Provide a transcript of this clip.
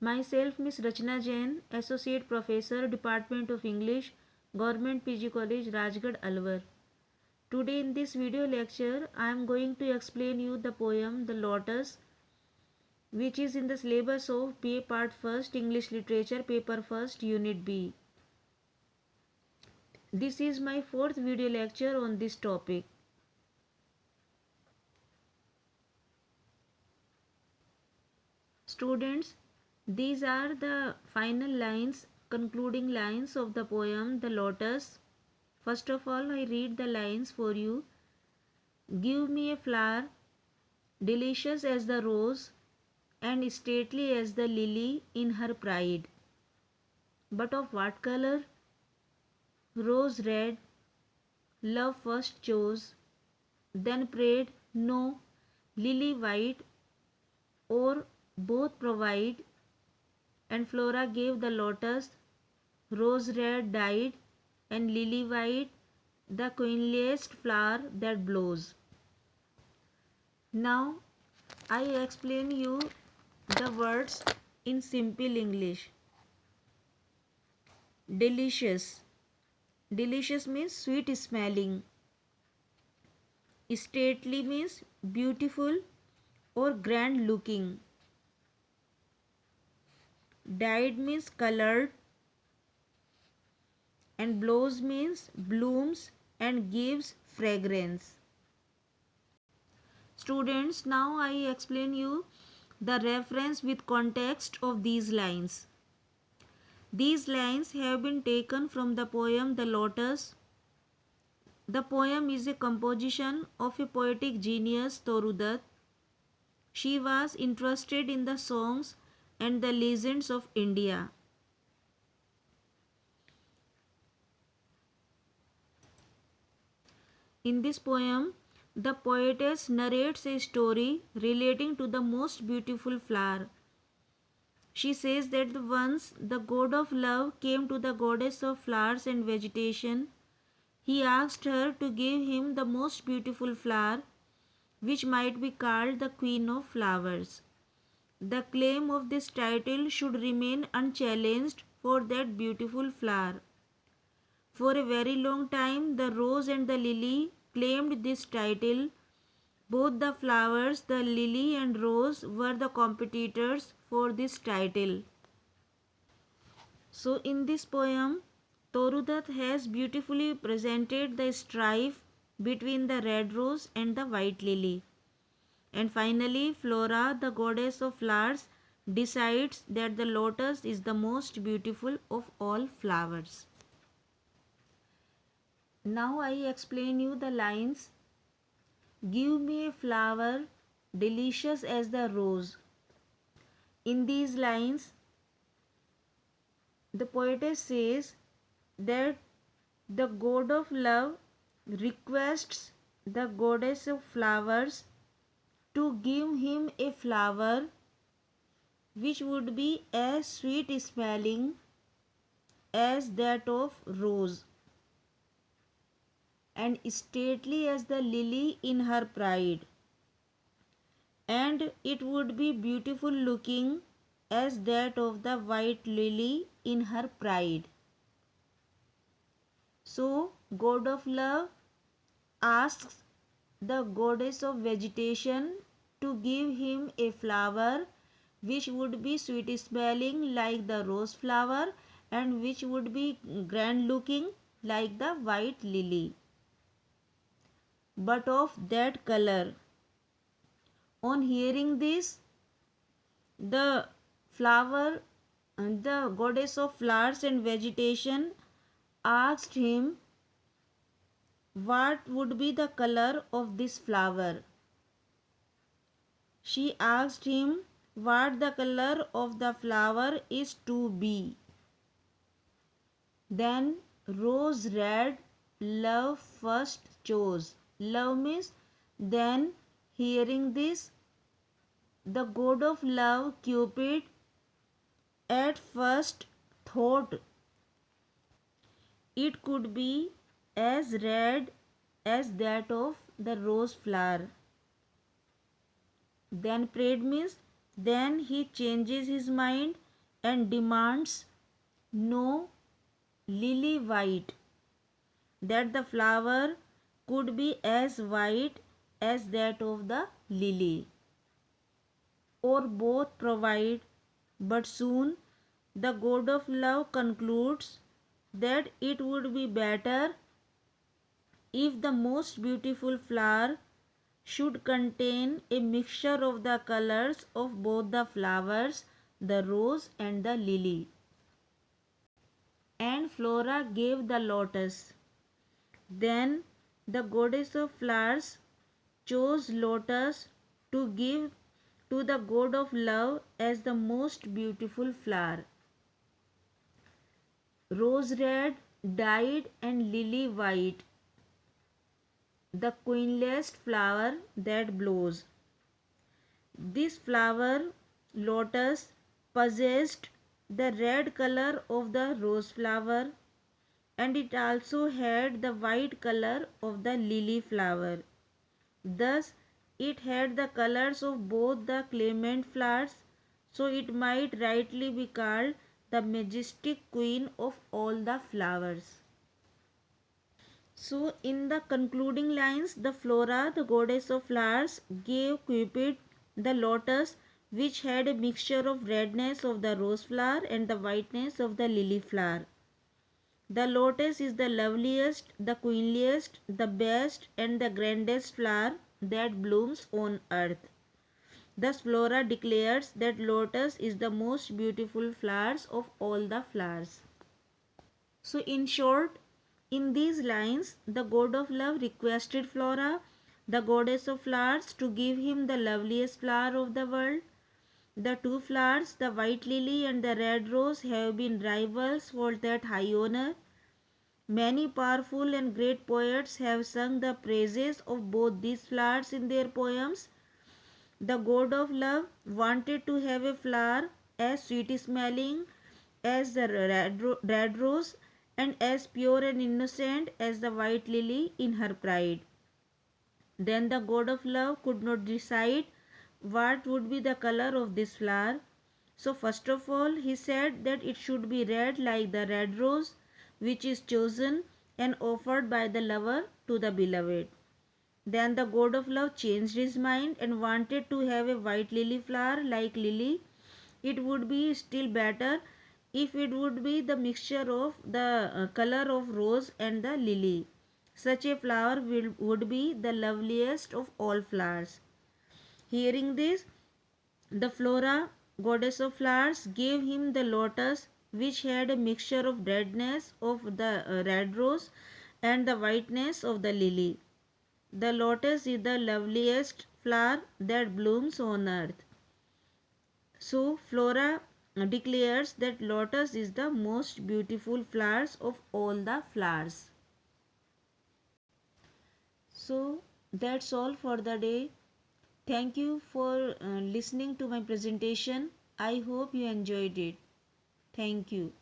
Myself, Miss Rachna Jain, Associate Professor, Department of English, Government PG College, Rajgarh, Alwar. Today in this video lecture, I am going to explain you the poem The Lotus, which is in the syllabus of BA Part 1st, English Literature, Paper 1st, Unit B. This is my fourth video lecture on this topic. Students, these are the final lines, concluding lines of the poem The Lotus. First of all, I read the lines for you. Give me a flower, delicious as the rose, and stately as the lily in her pride. But of what color? Rose red, love first chose, then prayed, no, lily white, or both provide, and Flora gave the lotus, rose red dyed, and lily white, the queenliest flower that blows. Now I explain you the words in simple English. Delicious. Delicious means sweet smelling. Stately means beautiful or grand looking. Dyed means colored, and blows means blooms and gives fragrance. Students, now I explain you the reference with context of these lines. These lines have been taken from the poem The Lotus. The poem is a composition of a poetic genius, Torudutt. She was interested in the songs and the legends of India. In this poem, the poetess narrates a story relating to the most beautiful flower. She says that once the god of love came to the goddess of flowers and vegetation. He asked her to give him the most beautiful flower, which might be called the Queen of Flowers. The claim of this title should remain unchallenged for that beautiful flower. For a very long time, the rose and the lily claimed this title. Both the flowers, the lily and rose, were the competitors for this title. So, in this poem, Torudutt has beautifully presented the strife between the red rose and the white lily. And finally, Flora, the goddess of flowers, decides that the lotus is the most beautiful of all flowers. Now I explain you the lines. Give me a flower delicious as the rose. In these lines, the poetess says that the god of love requests the goddess of flowers to give him a flower which would be as sweet smelling as that of rose and stately as the lily in her pride, and it would be beautiful looking as that of the white lily in her pride. So, god of love asks the goddess of vegetation to give him a flower which would be sweet smelling like the rose flower and which would be grand looking like the white lily, but of that color. On hearing this, the flower, the goddess of flowers and vegetation, asked him what would be the color of this flower. She asked him what the color of the flower is to be. Then rose red love first chose. Love means then, hearing this, the god of love, Cupid, at first thought it could be as red as that of the rose flower. Then prayed means then he changes his mind and demands no lily white, that the flower could be as white as that of the lily, or both provide. But soon the god of love concludes that it would be better if the most beautiful flower should contain a mixture of the colors of both the flowers, the rose and the lily. And Flora gave the lotus. Then the goddess of flowers chose lotus to give to the god of love as the most beautiful flower. Rose red, dyed, and lily white, the queenliest flower that blows. This flower, lotus, possessed the red color of the rose flower, and it also had the white color of the lily flower. Thus, it had the colors of both the clement flowers, so it might rightly be called the majestic queen of all the flowers. So, in the concluding lines, the Flora, the goddess of flowers, gave Cupid the lotus, which had a mixture of redness of the rose flower and the whiteness of the lily flower. The lotus is the loveliest, the queenliest, the best, and the grandest flower that blooms on earth. Thus, Flora declares that lotus is the most beautiful flowers of all the flowers. So, in short, in these lines, the god of love requested Flora, the goddess of flowers, to give him the loveliest flower of the world. The two flowers, the white lily and the red rose, have been rivals for that high honor. Many powerful and great poets have sung the praises of both these flowers in their poems. The god of love wanted to have a flower as sweet smelling as the red rose and as pure and innocent as the white lily in her pride. Then the god of love could not decide what would be the color of this flower. So first of all he said that it should be red like the red rose, which is chosen and offered by the lover to the beloved. Then the god of love changed his mind and wanted to have a white lily flower like lily. It would be still better if it would be the mixture of the color of rose and the lily. Such a flower would be the loveliest of all flowers. Hearing this, the Flora, goddess of flowers, gave him the lotus, which had a mixture of redness of the red rose and the whiteness of the lily. The lotus is the loveliest flower that blooms on earth. So Flora declares that lotus is the most beautiful flowers of all the flowers. So that's all for the day. Thank you for listening to my presentation. I hope you enjoyed it. Thank you.